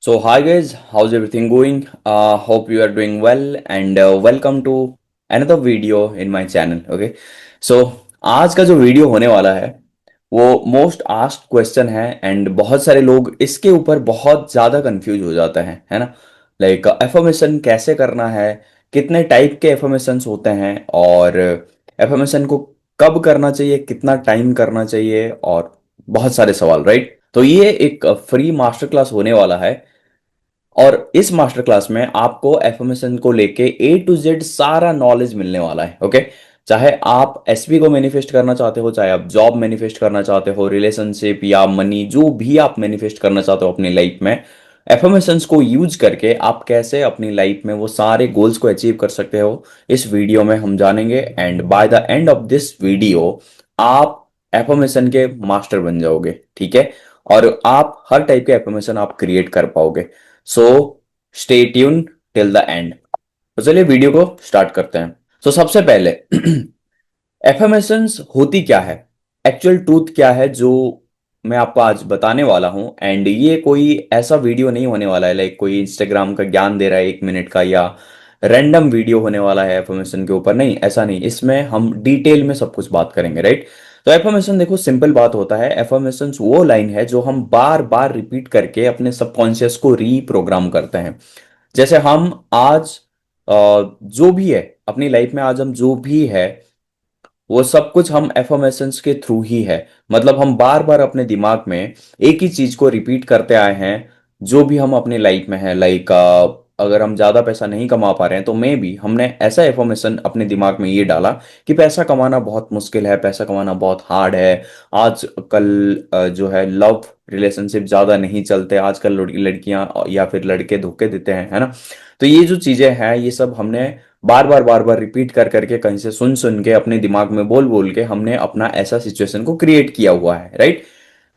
So, hi guys, how's everything going? Hope you are doing well and welcome to another video in my channel. Okay, so आज का जो video होने वाला है वो most asked question है and बहुत सारे लोग इसके ऊपर बहुत ज़्यादा कंफ्यूज हो जाते हैं, है ना? लाइक एफर्मेशन कैसे करना है, कितने टाइप के एफर्मेशंस होते हैं और एफर्मेशन को कब करना चाहिए, कितना टाइम करना चाहिए और बहुत सारे सवाल, राइट? तो ये एक फ्री मास्टर क्लास होने वाला है और इस मास्टर क्लास में आपको एफर्मेशन को लेके ए टू जेड सारा नॉलेज मिलने वाला है। ओके, चाहे आप एसपी को मैनिफेस्ट करना चाहते हो, चाहे आप जॉब मैनिफेस्ट करना चाहते हो, रिलेशनशिप या मनी, जो भी आप मैनिफेस्ट करना चाहते हो अपनी लाइफ में, एफर्मेशंस को यूज करके आप कैसे अपनी लाइफ में वो सारे गोल्स को अचीव कर सकते हो, इस वीडियो में हम जानेंगे। And by the end of this video आप एफर्मेशन के मास्टर बन जाओगे, ठीक है? और आप हर टाइप के एफर्मेशन आप क्रिएट कर पाओगे। So stay tune till the end. तो चलिए वीडियो को स्टार्ट करते हैं। तो सबसे पहले एफर्मेशंस होती क्या है, एक्चुअल ट्रूथ क्या है, जो मैं आपको आज बताने वाला हूं। एंड ये कोई ऐसा वीडियो नहीं होने वाला है लाइक कोई इंस्टाग्राम का ज्ञान दे रहा है 1 मिनट का या रैंडम वीडियो होने वाला है एफर्मेशन के ऊपर। नहीं, ऐसा नहीं, इसमें हम डिटेल में सब कुछ बात करेंगे, राइट? तो एफर्मेशन देखो, सिंपल बात होता है, एफर्मेशन वो लाइन है जो हम बार बार रिपीट करके अपने सबकॉन्शियस को रीप्रोग्राम करते हैं। जैसे हम आज जो भी है अपनी लाइफ में, आज हम जो भी है वो सब कुछ हम एफर्मेशंस के थ्रू ही है। मतलब हम बार बार अपने दिमाग में एक ही चीज को रिपीट करते आए हैं जो भी हम अपने लाइफ में है। लाइक अगर हम ज्यादा पैसा नहीं कमा पा रहे हैं तो मे भी हमने ऐसा एफर्मेशन अपने दिमाग में ये डाला कि पैसा कमाना बहुत मुश्किल है, पैसा कमाना बहुत हार्ड है। आजकल जो है लव रिलेशनशिप ज्यादा नहीं चलते, आजकल लड़कियां या फिर लड़के धोखे देते हैं, है ना? तो ये जो चीजें हैं ये सब हमने बार बार रिपीट कर करके, कहीं से सुन सुन के, अपने दिमाग में बोल बोल के हमने अपना ऐसा सिचुएशन को क्रिएट किया हुआ है, राइट?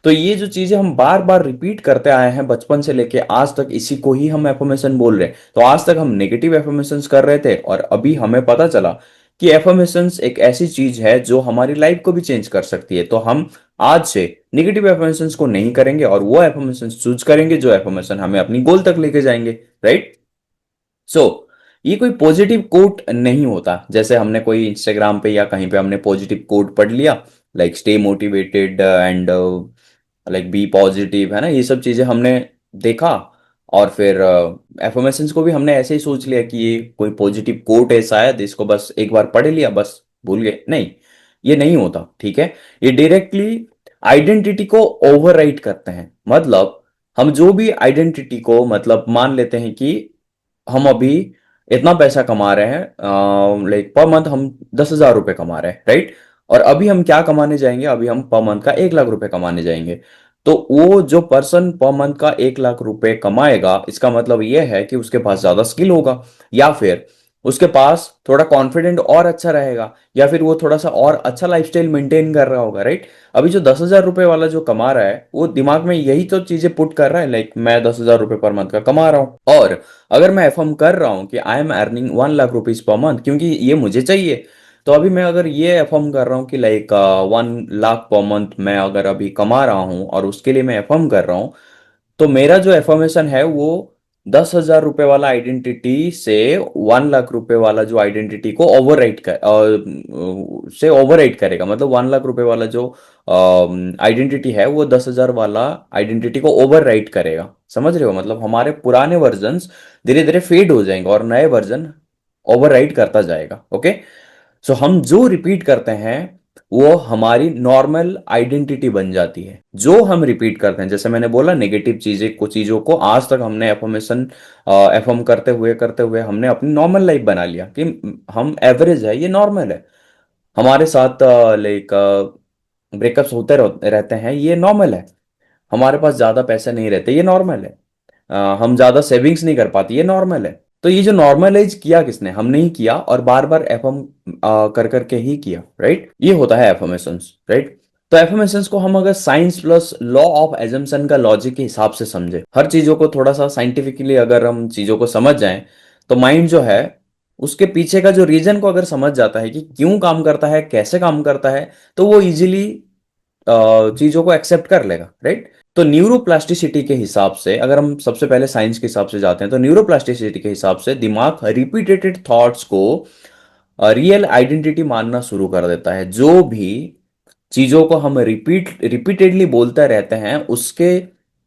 तो ये जो चीजें हम बार बार रिपीट करते आए हैं बचपन से लेके आज तक, इसी को ही हम एफर्मेशन बोल रहे हैं। तो आज तक हम नेगेटिव एफर्मेशंस कर रहे थे और अभी हमें पता चला कि एफर्मेशंस एक ऐसी चीज है जो हमारी लाइफ को भी चेंज कर सकती है। तो हम आज से नेगेटिव एफर्मेशंस को नहीं करेंगे और वो एफर्मेशंस चूज करेंगे जो एफर्मेशन हमें अपनी गोल तक लेके जाएंगे, राइट? सो ये कोई पॉजिटिव कोट नहीं होता, जैसे हमने कोई इंस्टाग्राम पे या कहीं पे हमने पॉजिटिव कोट पढ़ लिया, like stay motivated and like be positive, है ना? ये सब चीजें हमने देखा और फिर एफर्मेशंस को भी हमने ऐसे ही सोच लिया कि ये कोई पॉजिटिव कोट है, शायद इसको बस एक बार पढ़ लिया, बस भूल गए। नहीं, ये नहीं होता, ठीक है? ये डायरेक्टली आइडेंटिटी को ओवरराइट करते हैं। मतलब हम जो भी आइडेंटिटी को, मतलब मान लेते हैं कि हम अभी इतना पैसा कमा रहे हैं, लाइक पर मंथ हम 10,000 रुपए कमा रहे हैं, राइट? और अभी हम क्या कमाने जाएंगे, अभी हम पर मंथ का 1 लाख रुपए कमाने जाएंगे। तो वो जो पर्सन पर मंथ का 1 लाख रुपए कमाएगा, इसका मतलब ये है कि उसके पास ज्यादा स्किल होगा, या फिर उसके पास थोड़ा कॉन्फिडेंट और अच्छा रहेगा, या फिर वो थोड़ा सा और अच्छा लाइफस्टाइल मेंटेन कर रहा होगा, राइट? अभी जो 10,000 रुपए वाला जो कमा रहा है वो दिमाग में यही तो चीजें पुट कर रहा है, लाइक मैं 10,000 रुपए पर मंथ का कमा रहा हूं और अगर मैं एफर्म कर रहा हूं कि I am earning 1 lakh rupees per month क्योंकि ये मुझे चाहिए, तो अभी मैं अगर ये एफर्म कर रहा हूँ कि लाइक 1 लाख पर मंथ मैं अगर अभी कमा रहा हूँ और उसके लिए मैं एफर्म कर रहा हूँ, तो मेरा जो एफर्मेशन है वो 10,000 रुपए वाला आइडेंटिटी से 1 लाख रुपए वाला जो आइडेंटिटी को ओवरराइट करेगा। मतलब 1 लाख रुपए वाला जो आइडेंटिटी है वो 10,000 वाला आइडेंटिटी को ओवरराइट करेगा। समझ रहे हो? मतलब हमारे पुराने वर्जन्स धीरे धीरे फेड हो जाएंगे और नए वर्जन ओवरराइट करता जाएगा। ओके, सो हम जो रिपीट करते हैं वो हमारी नॉर्मल आइडेंटिटी बन जाती है। जो हम रिपीट करते हैं, जैसे मैंने बोला, नेगेटिव चीजें को, चीजों को आज तक हमने एफर्मेशन एफर्म करते हुए हमने अपनी नॉर्मल लाइफ बना लिया कि हम एवरेज है, ये नॉर्मल है। हमारे साथ लाइक ब्रेकअप्स होते रहते हैं, ये नॉर्मल है। हमारे पास ज्यादा पैसे नहीं रहते, ये नॉर्मल है। हम ज्यादा सेविंग्स नहीं कर पाते, ये नॉर्मल है। तो ये जो नॉर्मलाइज किया किसने? हमने ही किया और बार बार एफर्म कर करके ही किया, राइट? ये होता है एफर्मेशंस, राइट? तो एफर्मेशंस को हम अगर science plus law of assumption का लॉजिक के हिसाब से समझे, हर चीजों को थोड़ा सा साइंटिफिकली अगर हम चीजों को समझ जाएं, तो माइंड जो है उसके पीछे का जो रीजन को अगर समझ जाता है कि क्यों काम करता है, कैसे काम करता है, तो वो इजीली चीजों को एक्सेप्ट कर लेगा, राइट? तो न्यूरोप्लास्टिसिटी के हिसाब से, अगर हम सबसे पहले साइंस के हिसाब से जाते हैं, तो न्यूरोप्लास्टिसिटी के हिसाब से दिमाग रिपीटेटेड थॉट्स को रियल आइडेंटिटी मानना शुरू कर देता है। जो भी चीजों को हम रिपीटेडली बोलते रहते हैं, उसके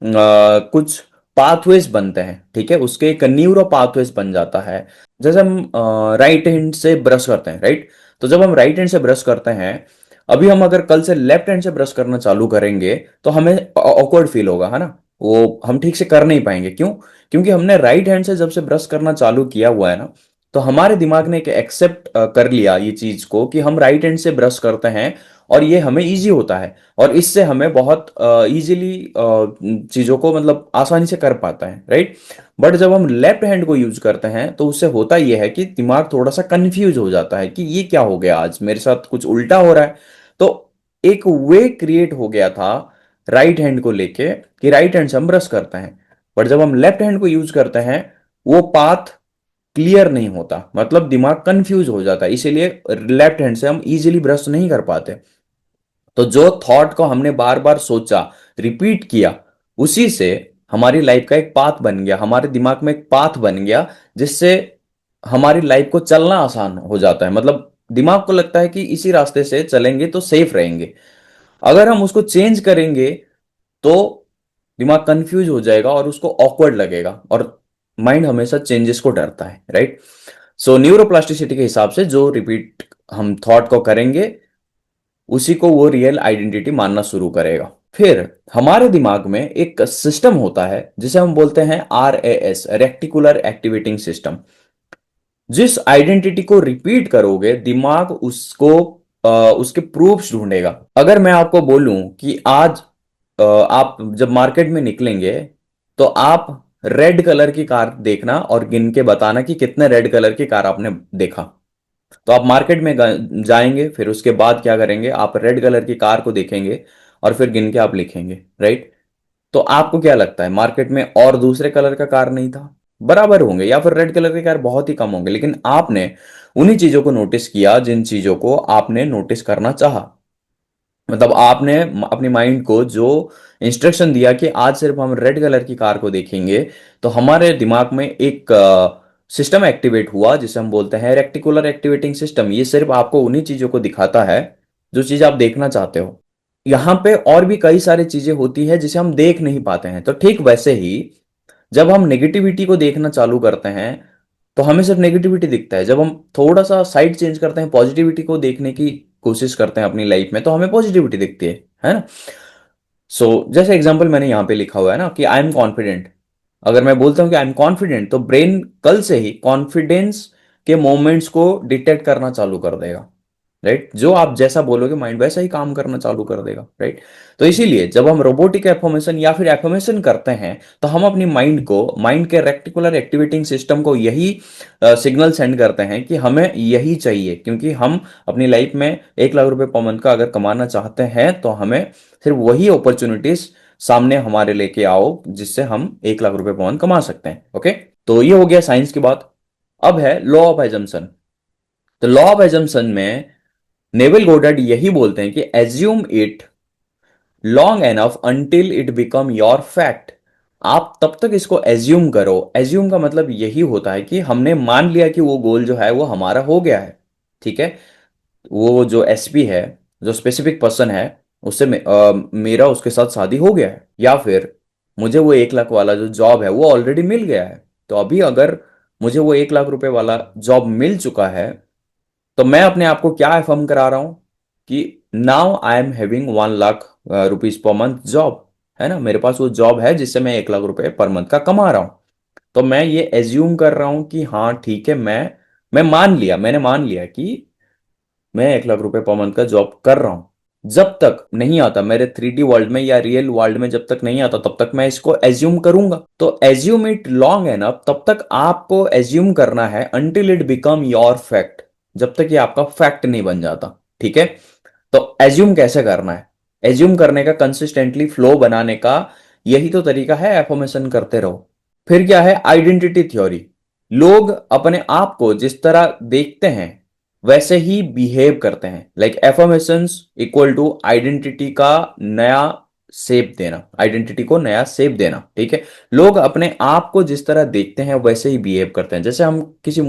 कुछ पाथवेज बनते हैं, ठीक है, उसके एक न्यूरो पाथवेज बन जाता है। जैसे हम राइट हैंड से ब्रश करते हैं, राइट, तो जब हम राइट हैंड से ब्रश करते हैं, अभी हम अगर कल से लेफ्ट हैंड से ब्रश करना चालू करेंगे तो हमें ऑकवर्ड फील होगा, है ना, वो हम ठीक से कर नहीं पाएंगे। क्यों? क्योंकि हमने राइट हैंड से जब से ब्रश करना चालू किया हुआ है ना, तो हमारे दिमाग ने एक एक्सेप्ट कर लिया ये चीज को कि हम राइट हैंड से ब्रश करते हैं और ये हमें इजी होता है, और इससे हमें बहुत इजीली चीजों को मतलब आसानी से कर पाता है, राइट। बट जब हम लेफ्ट हैंड को यूज करते हैं तो उससे होता यह है कि दिमाग थोड़ा सा कंफ्यूज हो जाता है कि ये क्या हो गया, आज मेरे साथ कुछ उल्टा हो रहा है। तो एक वे क्रिएट हो गया था राइट हैंड को लेके कि राइट हैंड से हम ब्रश करते हैं, बट जब हम लेफ्ट हैंड को यूज करते हैं वो पाथ क्लियर नहीं होता, मतलब दिमाग कंफ्यूज हो जाता है, इसीलिए लेफ्ट हैंड से हम इजीली ब्रश नहीं कर पाते। तो जो थॉट को हमने बार बार सोचा, रिपीट किया, उसी से हमारी लाइफ का एक पाथ बन गया, हमारे दिमाग में एक पाथ बन गया, जिससे हमारी लाइफ को चलना आसान हो जाता है। मतलब दिमाग को लगता है कि इसी रास्ते से चलेंगे तो सेफ रहेंगे। अगर हम उसको चेंज करेंगे तो दिमाग कंफ्यूज हो जाएगा और उसको ऑकवर्ड लगेगा, और माइंड हमेशा चेंजेस को डरता है, राइट। सो न्यूरोप्लास्टिसिटी के हिसाब से जो रिपीट हम थॉट को करेंगे, उसी को वो रियल आइडेंटिटी मानना शुरू करेगा। फिर हमारे दिमाग में एक सिस्टम होता है जिसे हम बोलते हैं RAS, रेक्टिकुलर एक्टिवेटिंग सिस्टम। जिस आइडेंटिटी को रिपीट करोगे, दिमाग उसको उसके प्रूफ्स ढूंढेगा। अगर मैं आपको बोलूं कि आज आप जब मार्केट में निकलेंगे तो आप रेड कलर की कार देखना और गिन के बताना कि कितने रेड कलर की कार आपने देखा। तो आप मार्केट में जाएंगे, फिर उसके बाद क्या करेंगे, आप रेड कलर की कार को देखेंगे और फिर गिन के आप लिखेंगे, राइट। तो आपको क्या लगता है, मार्केट में और दूसरे कलर का कार नहीं था? बराबर होंगे, या फिर रेड कलर के कार बहुत ही कम होंगे, लेकिन आपने उन्हीं चीजों को नोटिस किया जिन चीजों को आपने नोटिस करना चाहा। मतलब आपने अपनी माइंड को जो इंस्ट्रक्शन दिया कि आज सिर्फ हम रेड कलर की कार को देखेंगे, तो हमारे दिमाग में एक सिस्टम एक्टिवेट हुआ जिसे हम बोलते हैं रेक्टिकुलर एक्टिवेटिंग सिस्टम। ये सिर्फ आपको उन्हीं चीजों को दिखाता है जो चीज आप देखना चाहते हो। यहाँ पे और भी कई सारी चीजें होती है जिसे हम देख नहीं पाते हैं। तो ठीक वैसे ही जब हम नेगेटिविटी को देखना चालू करते हैं तो हमें सिर्फ नेगेटिविटी दिखता है। जब हम थोड़ा सा साइड चेंज करते हैं, पॉजिटिविटी को देखने की कोशिश करते हैं अपनी लाइफ में, तो हमें पॉजिटिविटी दिखती है ना। जैसे एग्जांपल मैंने यहां पे लिखा हुआ है ना कि आई एम कॉन्फिडेंट। अगर मैं बोलता हूं कि आई एम कॉन्फिडेंट, तो ब्रेन कल से ही कॉन्फिडेंस के मोमेंट्स को डिटेक्ट करना चालू कर देगा, राइट। जो आप जैसा बोलोगे माइंड वैसा ही काम करना चालू कर देगा, राइट। तो इसीलिए जब हम रोबोटिक एफर्मेशन या फिर एफर्मेशन करते हैं, तो हम अपनी माइंड को, माइंड के रेक्टिकुलर एक्टिवेटिंग सिस्टम को यही सिग्नल सेंड करते हैं कि हमें यही चाहिए, क्योंकि हम अपनी लाइफ में 1 लाख रुपए पर मंथ का अगर कमाना चाहते हैं तो हमें सिर्फ वही अपॉर्चुनिटीज सामने हमारे लेके आओ जिससे हम 1 लाख रुपए पर मंथ कमा सकते हैं। ओके, तो ये हो गया साइंस की बात। अब है लॉ ऑफ एजम्पशन। तो लॉ ऑफ एजम्पशन में नेवल गोडार्ड यही बोलते हैं कि assume it long enough until it become your fact. आप तब तक इसको एज्यूम करो। एज्यूम का मतलब यही होता है कि हमने मान लिया कि वो गोल जो है वो हमारा हो गया है, ठीक है। वो जो एसपी है, जो स्पेसिफिक पर्सन है, उससे मेरा उसके साथ शादी हो गया है, या फिर मुझे वो 1 लाख वाला जो जॉब है वो ऑलरेडी मिल गया है। तो अभी अगर मुझे वो 1 लाख रुपए वाला जॉब मिल चुका है, तो मैं अपने आप को क्या अफर्म करा रहा हूं कि now I am having 1 lakh rupees per month job, है ना। मेरे पास वो जॉब है जिससे मैं 1 लाख रुपए पर मंथ का कमा रहा हूं। तो मैं ये एज्यूम कर रहा हूं कि हाँ ठीक है, मैं मान लिया, मैंने मान लिया कि मैं 1 लाख रुपए पर मंथ का जॉब कर रहा हूं। जब तक नहीं आता मेरे 3D वर्ल्ड में या रियल वर्ल्ड में, जब तक नहीं आता तब तक मैं इसको एज्यूम करूंगा। तो एज्यूम इट लॉन्ग एनफ, तब तक आपको एज्यूम करना है until it become your fact, जब तक ये आपका फैक्ट नहीं बन जाता, ठीक है। तो एज्यूम कैसे करना है? एज्यूम करने का, कंसिस्टेंटली फ्लो बनाने का यही तो तरीका है, एफर्मेशन करते रहो। फिर क्या है आइडेंटिटी थ्योरी। लोग अपने आप को जिस तरह देखते हैं वैसे ही बिहेव करते हैं। Like affirmations equal to identity का नया शेप देना, आइडेंटिटी को नया शेप देना, ठीक है। लोग अपने आप को जिस तरह देखते हैं वैसे ही बिहेव करते हैं। जैसे हम किसी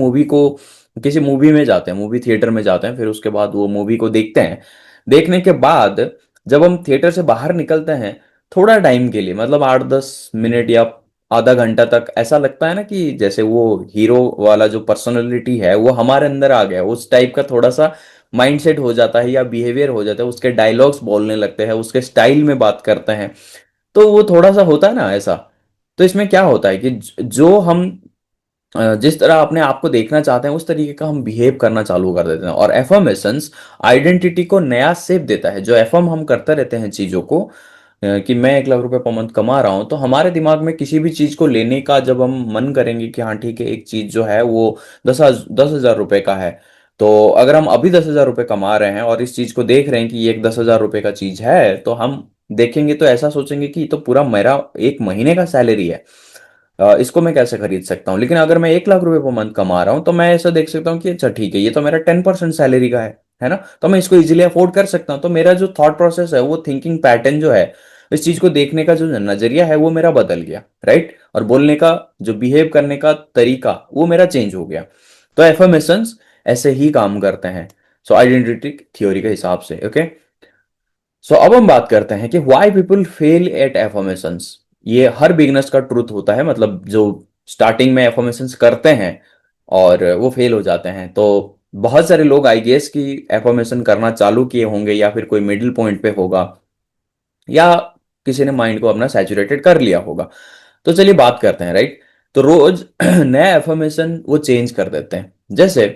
मूवी में जाते हैं, मूवी थिएटर में जाते हैं, फिर उसके बाद वो मूवी को देखते हैं। देखने के बाद जब हम थिएटर से बाहर निकलते हैं, थोड़ा टाइम के लिए, मतलब 8-10 मिनट या आधा घंटा तक, ऐसा लगता है ना कि जैसे वो हीरो वाला जो पर्सनालिटी है वो हमारे अंदर आ गया, उस टाइप का थोड़ा सा माइंडसेट हो जाता है या बिहेवियर हो जाता है, उसके डायलॉग्स बोलने लगते हैं, उसके स्टाइल में बात करते हैं। तो वो थोड़ा सा होता है ना ऐसा। तो इसमें क्या होता है कि जो हम जिस तरह अपने आप को देखना चाहते हैं उस तरीके का हम बिहेव करना चालू कर देते हैं। और एफर्मेशंस आइडेंटिटी को नया शेप देता है। जो एफर्म हम करते रहते हैं चीजों को, कि मैं 1 लाख रुपए पर मंथ कमा रहा हूं, तो हमारे दिमाग में किसी भी चीज को लेने का जब हम मन करेंगे कि हाँ ठीक है, एक चीज जो है वो 10,000 रुपए का है, तो अगर हम अभी 10,000 रुपए कमा रहे हैं और इस चीज को देख रहे हैं कि ये एक 10,000 रुपए का चीज है, तो हम देखेंगे तो ऐसा सोचेंगे कि ये तो पूरा मेरा 1 महीने का सैलरी है, इसको मैं कैसे खरीद सकता हूँ। लेकिन अगर मैं 1 लाख रुपए पर मंथ कमा रहा हूँ तो मैं ऐसा देख सकता हूँ कि अच्छा ठीक है, ये तो मेरा 10% सैलरी का है ना, तो मैं इसको इजीली अफोर्ड कर सकता हूँ। तो मेरा जो थॉट प्रोसेस है, वो थिंकिंग पैटर्न जो है, इस चीज को देखने का जो नजरिया है वो मेरा बदल गया, राइट। और बोलने का जो बिहेव करने का तरीका वो मेरा चेंज हो गया। तो एफर्मेशंस ऐसे ही काम करते हैं, सो आइडेंटिटी थ्योरी के हिसाब से, ओके। सो अब हम बात करते हैं कि why people fail at affirmations. ये हर बिगनर्स का ट्रूथ होता है, मतलब जो स्टार्टिंग में एफर्मेशंस करते हैं और वो फेल हो जाते हैं। तो बहुत सारे लोग आई गेस कि एफर्मेशन करना चालू किए होंगे, या फिर कोई मिडिल पॉइंट पे होगा, या किसी ने माइंड को अपना सैचुरेटेड कर लिया होगा। तो चलिए बात करते हैं, राइट। तो रोज नया एफर्मेशन वो चेंज कर देते हैं। जैसे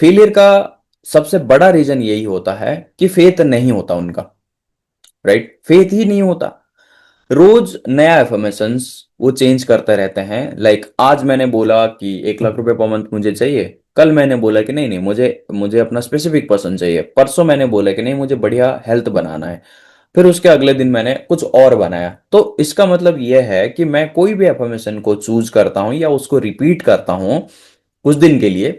फेलियर का सबसे बड़ा रीजन यही होता है कि फेथ नहीं होता उनका, राइट, फेथ ही नहीं होता। रोज नया एफर्मेशंस वो चेंज करते रहते हैं। लाइक आज मैंने बोला कि 1 लाख रुपए पर मंथ मुझे चाहिए, कल मैंने बोला कि नहीं नहीं, मुझे मुझे अपना स्पेसिफिक पर्सन चाहिए, परसों मैंने बोला कि नहीं मुझे बढ़िया हेल्थ बनाना है, फिर उसके अगले दिन मैंने कुछ और बनाया। तो इसका मतलब यह है कि मैं कोई भी एफर्मेशन को चूज करता हूं या उसको रिपीट करता हूं कुछ दिन के लिए,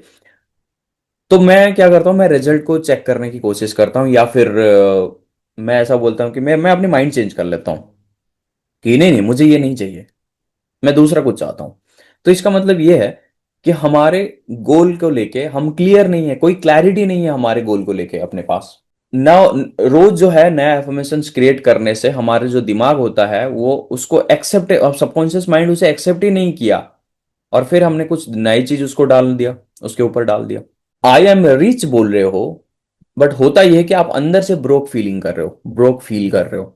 तो मैं क्या करता हूँ, मैं रिजल्ट को चेक करने की कोशिश करता हूँ, या फिर मैं ऐसा बोलता हूँ कि मैं अपनी माइंड चेंज कर लेता हूँ कि नहीं नहीं मुझे ये नहीं चाहिए, मैं दूसरा कुछ चाहता हूँ। तो इसका मतलब ये है कि हमारे गोल को लेके हम क्लियर नहीं है, कोई क्लैरिटी नहीं है हमारे गोल को लेके अपने पास ना। रोज जो है नया एफर्मेशन क्रिएट करने से हमारे जो दिमाग होता है वो उसको एक्सेप्ट, और सबकॉन्शियस माइंड उसे एक्सेप्ट ही नहीं किया, और फिर हमने कुछ नई चीज उसको डाल दिया, उसके ऊपर डाल दिया। आई एम रिच बोल रहे हो, बट होता यह है कि आप अंदर से ब्रोक फीलिंग कर रहे हो, ब्रोक फील कर रहे हो।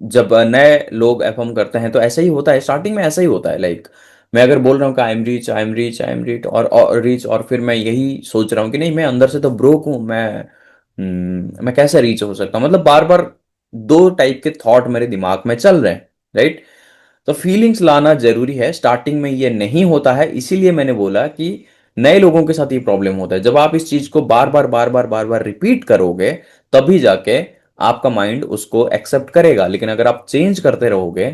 जब नए लोग एफर्म करते हैं तो ऐसा ही होता है, स्टार्टिंग में ऐसा ही होता है। लाइक मैं अगर बोल रहा हूँ कि I am rich, I am rich, I am rich और रिच, और फिर मैं यही सोच रहा हूँ कि नहीं मैं अंदर से तो ब्रोक हूँ, मैं कैसे रीच हो सकता हूँ, मतलब बार बार दो टाइप के थॉट मेरे दिमाग में चल रहे हैं, राइट। तो फीलिंग्स लाना जरूरी है, स्टार्टिंग में ये नहीं होता है, इसीलिए मैंने बोला कि नए लोगों के साथ ये प्रॉब्लम होता है। जब आप इस चीज को बार बार रिपीट करोगे, तभी जाके आपका माइंड उसको एक्सेप्ट करेगा। लेकिन अगर आप चेंज करते रहोगे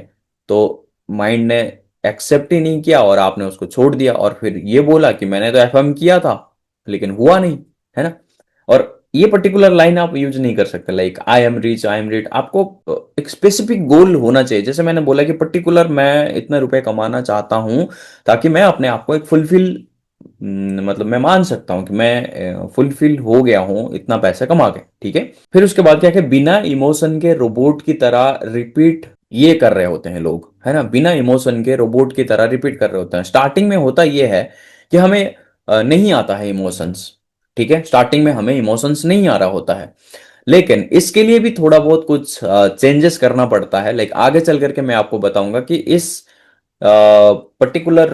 तो माइंड ने एक्सेप्ट ही नहीं किया और आपने उसको छोड़ दिया, और फिर ये बोला कि मैंने तो एफएम किया था लेकिन हुआ नहीं, है ना। और ये पर्टिकुलर लाइन आप यूज नहीं कर सकते, like I am rich, I am rich. आपको एक स्पेसिफिक गोल होना चाहिए। जैसे मैंने बोला कि पर्टिकुलर मैं इतने रुपए कमाना चाहता हूं, ताकि मैं अपने आप को एक फुलफिल, मतलब मैं मान सकता हूं कि मैं फुलफिल हो गया हूं इतना पैसा कमा के, ठीक है। फिर उसके बाद क्या है कि बिना इमोशन के रोबोट की तरह रिपीट ये कर रहे होते हैं लोग, है ना, बिना इमोशन के रोबोट की तरह रिपीट कर रहे होते हैं। स्टार्टिंग में होता ये है कि हमें नहीं आता है इमोशंस, ठीक है, स्टार्टिंग में हमें इमोशंस नहीं आ रहा होता है। लेकिन इसके लिए भी थोड़ा बहुत कुछ चेंजेस करना पड़ता है। लाइक आगे चल करके मैं आपको बताऊंगा कि इस पर्टिकुलर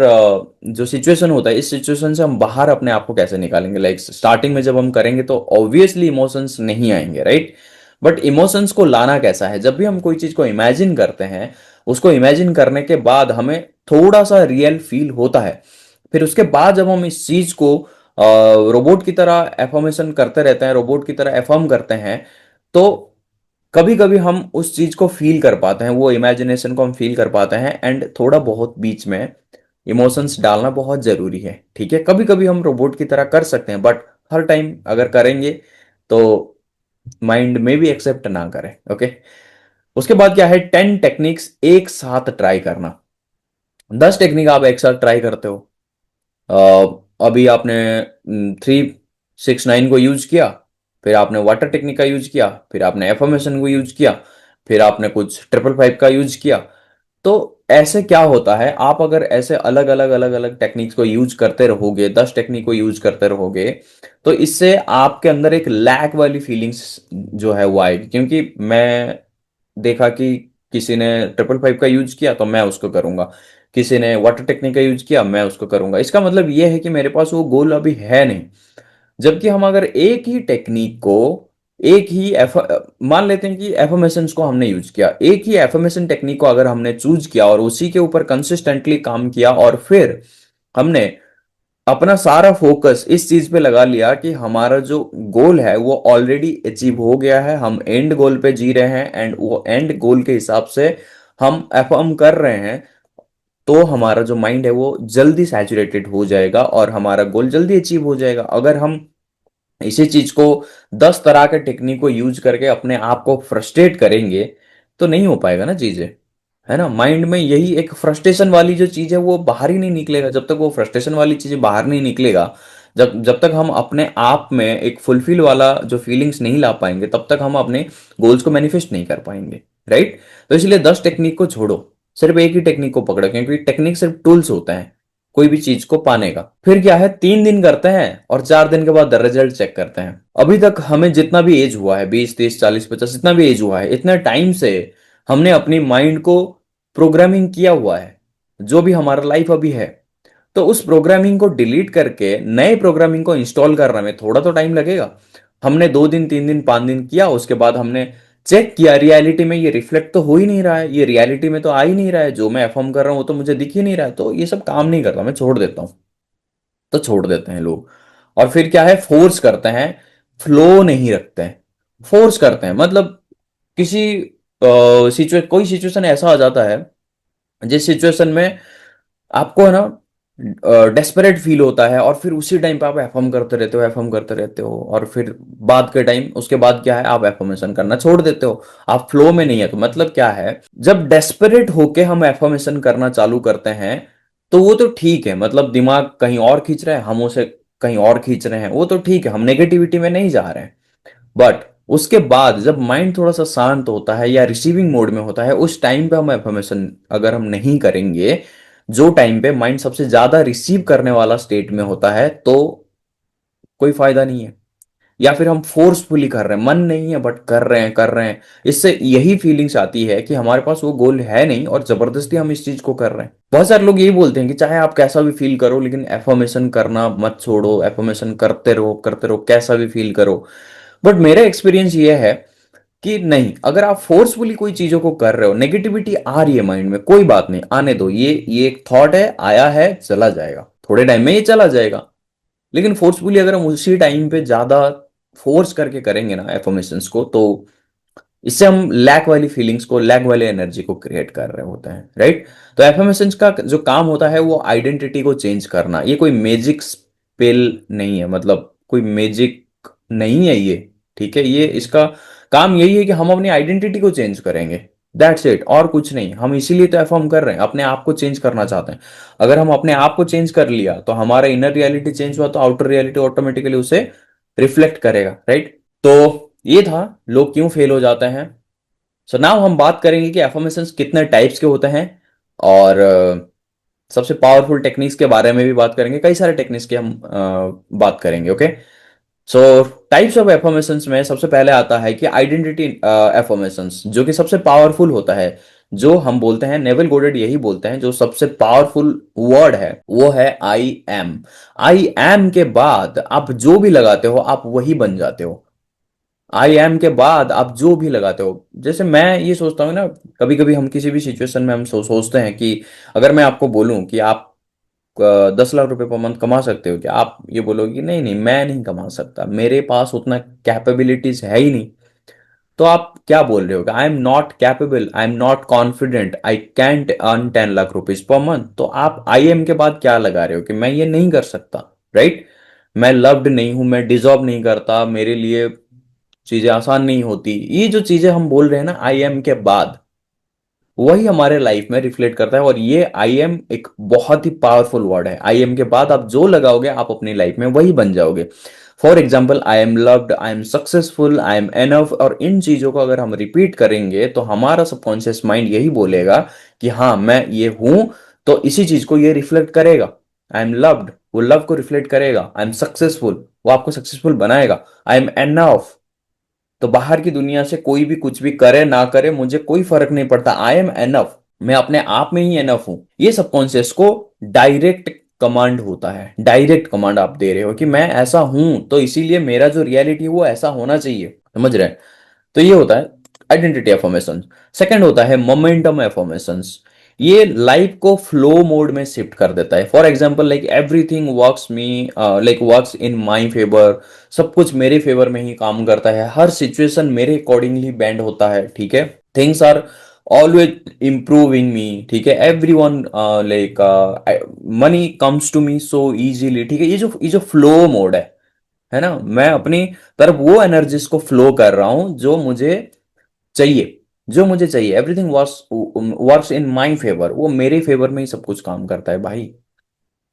जो सिचुएशन होता है, इस सिचुएशन से हम बाहर अपने आप को कैसे निकालेंगे। लाइक स्टार्टिंग में जब हम करेंगे तो ऑब्वियसली इमोशंस नहीं आएंगे, राइट। बट इमोशंस को लाना कैसा है, जब भी हम कोई चीज को इमेजिन करते हैं, उसको इमेजिन करने के बाद हमें थोड़ा सा रियल फील होता है। फिर उसके बाद जब हम इस चीज को रोबोट की तरह एफर्मेशन करते रहते हैं, रोबोट की तरह एफर्म करते हैं, तो कभी कभी हम उस चीज को फील कर पाते हैं, वो इमेजिनेशन को हम फील कर पाते हैं। एंड थोड़ा बहुत बीच में इमोशंस डालना बहुत जरूरी है, ठीक है। कभी कभी हम रोबोट की तरह कर सकते हैं, बट हर टाइम अगर करेंगे तो माइंड में भी एक्सेप्ट ना करें, ओके। उसके बाद क्या है, 10 टेक्निक्स एक साथ ट्राई करना। 10 टेक्निक आप एक साथ ट्राई करते हो। अभी आपने 369 को यूज किया, फिर आपने वाटर टेक्निक का यूज किया, फिर आपने एफर्मेशन को यूज किया, फिर आपने कुछ 555 का यूज किया। तो ऐसे क्या होता है, आप अगर ऐसे अलग अलग अलग अलग टेक्निक्स को यूज करते रहोगे, 10 टेक्निक को यूज करते रहोगे, तो इससे आपके अंदर एक लैक वाली फीलिंग्स जो है वो आएगी। क्योंकि मैं देखा कि किसी ने 555 का यूज किया तो मैं उसको करूंगा, किसी ने वाटर टेक्निक का यूज किया मैं उसको करूंगा। इसका मतलब यह है कि मेरे पास वो गोल अभी है नहीं। जबकि हम अगर एक ही टेक्निक को, एक ही मान लेते हैं कि एफर्मेशंस को हमने यूज किया, एक ही एफर्मेशन टेक्निक को अगर हमने चूज किया और उसी के ऊपर कंसिस्टेंटली काम किया, और फिर हमने अपना सारा फोकस इस चीज पे लगा लिया कि हमारा जो गोल है वो ऑलरेडी अचीव हो गया है, हम एंड गोल पे जी रहे हैं, एंड वो एंड गोल के हिसाब से हम एफर्म कर रहे हैं, तो हमारा जो माइंड है वो जल्दी सैचुरेटेड हो जाएगा और हमारा गोल जल्दी अचीव हो जाएगा। अगर हम इसी चीज को 10 तरह के टेक्निक को यूज करके अपने आप को फ्रस्ट्रेट करेंगे, तो नहीं हो पाएगा ना चीजें, है ना। माइंड में यही एक फ्रस्ट्रेशन वाली जो चीज है वो बाहर ही नहीं निकलेगा। जब तक वो फ्रस्ट्रेशन वाली चीजें बाहर नहीं निकलेगा, जब जब तक हम अपने आप में एक फुलफिल वाला जो फीलिंग्स नहीं ला पाएंगे, तब तक हम अपने गोल्स को मैनिफेस्ट नहीं कर पाएंगे, राइट। तो इसलिए 10 टेक्निक को छोड़ो, सिर्फ एक ही टेक्निक को पकड़ो, क्योंकि टेक्निक सिर्फ टूल्स होते हैं कोई भी चीज को पाने का। फिर क्या है, 3 दिन करते हैं और 4 दिन के बाद रिजल्ट चेक करते हैं। अभी तक हमें जितना भी एज हुआ है, 20, 30, 40, 50, जितना भी एज हुआ है, इतने टाइम से हमने अपनी माइंड को प्रोग्रामिंग किया हुआ है। जो भी हमारा लाइफ अभी है, तो उस प्रोग्रामिंग को डिलीट करके नए प्रोग्रामिंग को इंस्टॉल करने में थोड़ा तो टाइम लगेगा। हमने 2 दिन, 3 दिन, 5 दिन किया, उसके बाद हमने चेक किया रियलिटी में ये रिफ्लेक्ट तो हो ही नहीं रहा है, ये रियलिटी में तो आ ही नहीं रहा है, जो मैं अफर्म कर रहा हूं वो तो मुझे दिख ही नहीं रहा है, तो ये सब काम नहीं करता, मैं छोड़ देता हूँ। तो छोड़ देते हैं लोग। और फिर क्या है, फोर्स करते हैं, फ्लो नहीं रखते हैं। फोर्स करते हैं मतलब किसी कोई सिचुएशन ऐसा आ जाता है जिस सिचुएशन में आपको है ना डेस्परेट फील होता है, और फिर उसी टाइम पे आप एफर्म करते रहते हो, एफर्म करते रहते हो, और फिर बाद के टाइम उसके बाद क्या है, आप एफर्मेशन करना छोड़ देते हो, आप फ्लो में नहीं है। तो मतलब क्या है, जब डेस्परेट होके हम एफर्मेशन करना चालू करते हैं, तो वो तो ठीक है, मतलब दिमाग कहीं और खींच रहा है, हम उसे कहीं और खींच रहे हैं, वो तो ठीक है, हम नेगेटिविटी में नहीं जा रहे हैं। बट उसके बाद जब माइंड थोड़ा सा शांत होता है या रिसीविंग मोड में होता है, उस टाइम पे हम एफर्मेशन अगर हम नहीं करेंगे, जो टाइम पे माइंड सबसे ज्यादा रिसीव करने वाला स्टेट में होता है, तो कोई फायदा नहीं है। या फिर हम फोर्सफुली कर रहे हैं, मन नहीं है बट कर रहे हैं, इससे यही फीलिंग्स आती है कि हमारे पास वो गोल है नहीं और जबरदस्ती हम इस चीज को कर रहे हैं। बहुत सारे लोग यही बोलते हैं कि चाहे आप कैसा भी फील करो, लेकिन एफर्मेशन करना मत छोड़ो, एफर्मेशन करते रहो, कैसा भी फील करो। बट मेरा एक्सपीरियंस ये है कि नहीं, अगर आप फोर्सफुली कोई चीजों को कर रहे हो, नेगेटिविटी आ रही है माइंड में, कोई बात नहीं, आने दो, ये एक थॉट है, आया है, चला जाएगा, थोड़े टाइम में ये चला जाएगा। लेकिन फोर्सफुली अगर हम उसी टाइम पे ज्यादा फोर्स करके करेंगे ना एफर्मेशंस को, तो इससे हम लैक वाली फीलिंग्स को, लैक वाली एनर्जी को क्रिएट कर रहे होते हैं, राइट। तो एफर्मेशंस का जो काम होता है वो आइडेंटिटी को चेंज करना। ये कोई मैजिक स्पेल नहीं है, मतलब कोई मैजिक नहीं है ये, ठीक है। ये इसका काम यही है कि हम अपनी आइडेंटिटी को चेंज करेंगे, दैट्स इट, और कुछ नहीं। हम इसीलिए तो एफर्म कर रहे हैं, अपने आप को चेंज करना चाहते हैं। अगर हम अपने आप को चेंज कर लिया तो हमारा इनर रियलिटी चेंज हुआ, तो आउटर रियलिटी ऑटोमेटिकली उसे रिफ्लेक्ट करेगा, राइट। तो ये था लोग क्यों फेल हो जाते हैं। सो नाउ हम बात करेंगे कि एफर्मेशंस कितने टाइप्स के होते हैं, और सबसे पावरफुल टेक्निक्स के बारे में भी बात करेंगे, कई सारे टेक्निक्स की हम बात करेंगे, okay. So types of affirmations में सबसे पहले आता है कि आइडेंटिटी एफर्मेशंस, जो कि सबसे पावरफुल होता है। जो हम बोलते हैं, नेवल गोडेड यही बोलते हैं, जो सबसे पावरफुल वर्ड है वो है आई एम। आई एम के बाद आप जो भी लगाते हो आप वही बन जाते हो। आई एम के बाद आप जो भी लगाते हो, जैसे मैं ये सोचता हूँ ना, कभी कभी हम किसी भी सिचुएशन में हम सोचते हैं कि अगर मैं आपको बोलूं कि आप 10 लाख रुपए पर मंथ कमा सकते हो क्या, आप ये बोलोगे कि नहीं नहीं मैं नहीं कमा सकता, मेरे पास उतना कैपेबिलिटीज है ही नहीं। तो आप क्या बोल रहे हो, I am not capable, I am not confident, I can't earn 10 lakh rupees per month. तो आप आई एम के बाद क्या लगा रहे हो कि मैं ये नहीं कर सकता, राइट। मैं लव्ड नहीं हूं, मैं डिजर्व नहीं करता, मेरे लिए चीजें आसान नहीं होती, ये जो चीजें हम बोल रहे हैं ना आई एम के बाद, वही हमारे लाइफ में रिफ्लेक्ट करता है। और ये आई एम एक बहुत ही पावरफुल वर्ड है। आई एम के बाद आप जो लगाओगे आप अपनी लाइफ में वही बन जाओगे। For example, I am loved, I am successful, I am enough, और इन चीजों को अगर हम रिपीट करेंगे तो हमारा सबकॉन्शियस माइंड यही बोलेगा कि हाँ मैं ये हूं, तो इसी चीज को ये रिफ्लेक्ट करेगा। आई एम लव्ड, वो लव को रिफ्लेक्ट करेगा। आई एम सक्सेसफुल, वो आपको सक्सेसफुल बनाएगा। आई एम एनफ, तो बाहर की दुनिया से कोई भी कुछ भी करे ना करे मुझे कोई फर्क नहीं पड़ता, आई एम एनफ, मैं अपने आप में ही एनफ हूं। ये सबकॉन्शियस को डायरेक्ट कमांड होता है, डायरेक्ट कमांड आप दे रहे हो कि मैं ऐसा हूं, तो इसीलिए मेरा जो रियलिटी है वो ऐसा होना चाहिए। समझ रहे हैं? तो ये होता है आइडेंटिटी एफर्मेशन। सेकंड होता है मोमेंटम एफर्मेशंस। ये लाइफ को फ्लो मोड में शिफ्ट कर देता है। For example, like everything works me, like works in my favour, सब कुछ मेरे फेवर में ही काम करता है, हर सिचुएशन मेरे अकॉर्डिंगली बैंड होता है, ठीक है। Things are always improving me, ठीक है। Every one, like money comes to me so easily, ठीक है। ये जो फ्लो मोड है ना, मैं अपनी तरफ वो एनर्जीज को फ्लो कर रहा हूं जो मुझे चाहिए, जो मुझे चाहिए। Everything works in my favour, वो मेरे फेवर में ही सब कुछ काम करता है भाई,